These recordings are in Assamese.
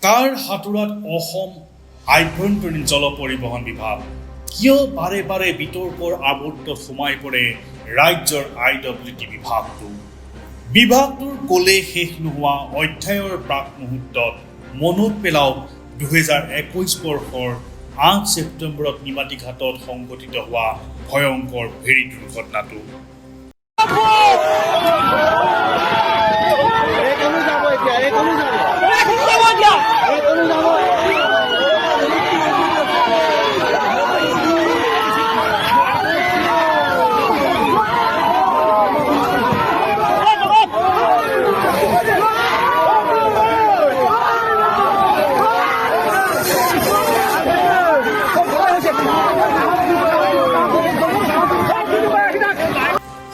কাৰ হাতোৰাত অসম আভ্যন্তৰীণ জল পৰিবহণ বিভাগ কিয় বাৰে বাৰে বিতৰ্কৰ আৱৰ্তত সোমাই পৰে ৰাজ্যৰ IWT বিভাগটোৰ ক'লে শেষ নোহোৱা অধ্যায়ৰ প্ৰাক মুহূৰ্তত মনত পেলাওক 2021 বৰ্ষৰ 8 ছেপ্টেম্বৰত নিমাতী ঘাটত সংঘটিত হোৱা ভয়ংকৰ ফেৰী দুৰ্ঘটনাটো।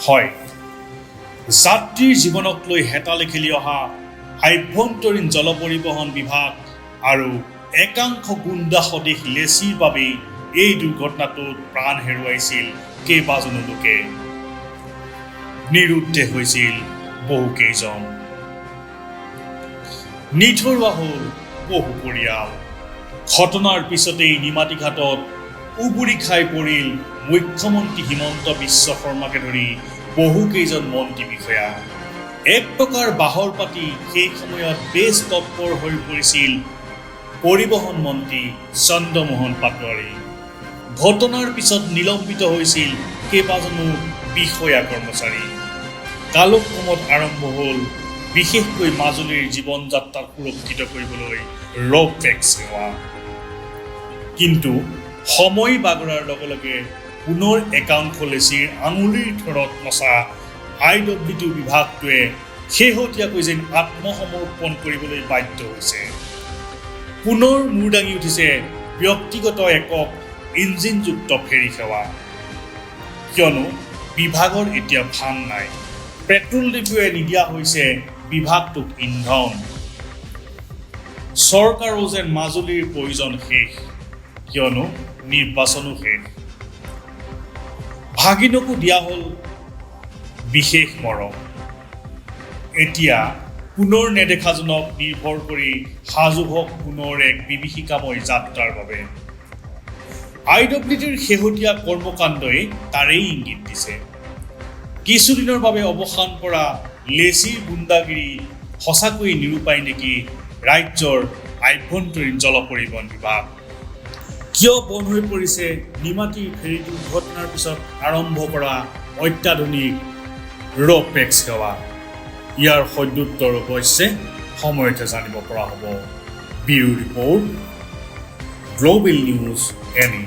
হয়, যাত্ৰীৰ জীৱনক লৈ হেতালে খেলি অহা আভ্যন্তৰীণ জল পৰিবহণ বিভাগ আৰু একাংশ গুণ্ডা সদৃশ লেচিৰ বাবেই এই দুৰ্ঘটনাটোত প্ৰাণ হেৰুৱাইছিল কেইবাজনো লোকে। নিৰুদ্দেশ হৈছিল বহুকেইজন, নিথৰুৱা হ'ল বহু পৰিয়াল। ঘটনাৰ পিছতেই নিমাতী ঘাটত উবুৰি খাই পৰিল মুখ্যমন্ত্ৰী হিমন্ত বিশ্ব শৰ্মাকে ধৰি বহুকেইজন মন্ত্ৰী বিষয়া। এক প্ৰকাৰ বাহৰ পাতি সেই সময়ত বেছ তৎপৰ হৈ পৰিছিল পৰিবহণ মন্ত্ৰী চন্দ্ৰমোহন পাটোৱাৰী। ঘটনাৰ পিছত নিলম্বিত হৈছিল কেইবাজনো বিষয়া কৰ্মচাৰী। কালক্ৰমত আৰম্ভ হ'ল বিশেষকৈ মাজুলীৰ জীৱন যাত্ৰা সুৰক্ষিত কৰিবলৈ ৰ'প টেক্স সেৱা। কিন্তু সময় বাগৰাৰ লগে লগে পুনৰ একাংশ লেচিৰ আঙুলিৰ থৰত নচা IWT বিভাগটোৱে শেহতীয়াকৈ যেন আত্মসমৰ্পণ কৰিবলৈ বাধ্য হৈছে। পুনৰ মূৰ দাঙি উঠিছে ব্যক্তিগত একক ইঞ্জিনযুক্ত ফেৰী সেৱা। কিয়নো বিভাগৰ এতিয়া ভান নাই। পেট্ৰল ডিপুৱে নিদিয়া হৈছে বিভাগটোক ইন্ধন। চৰকাৰো যেন মাজুলীৰ প্ৰয়োজন শেষ, কিয়নো নিৰ্বাচনো শেষ। ভাগিনকো দিয়া হ'ল বিশেষ মৰম। এতিয়া পুনৰ নেদেখাজনক নিৰ্ভৰ কৰি সাজু হওক পুনৰ এক বিভীষিকাময় যাত্ৰাৰ বাবে। IWTৰ শেহতীয়া কৰ্মকাণ্ডই তাৰেই ইংগিত দিছে। কিছুদিনৰ বাবে অৱসান পৰা লেচিৰ গুণ্ডাগিৰি সঁচাকৈয়ে নিৰূপায় নেকি ৰাজ্যৰ আভ্যন্তৰীণ জল পৰিবহণ বিভাগ? কিয় বন্ধ হৈ পৰিছে নিমাতী ফেৰী দুৰ্ঘটনাৰ পিছত আৰম্ভ কৰা অত্যাধুনিক ৰ'প টেক্স সেৱা? ইয়াৰ সদুত্তৰ অৱশ্যে সময়তে জানিব পৰা হ'ব। Bureau report, global news NE।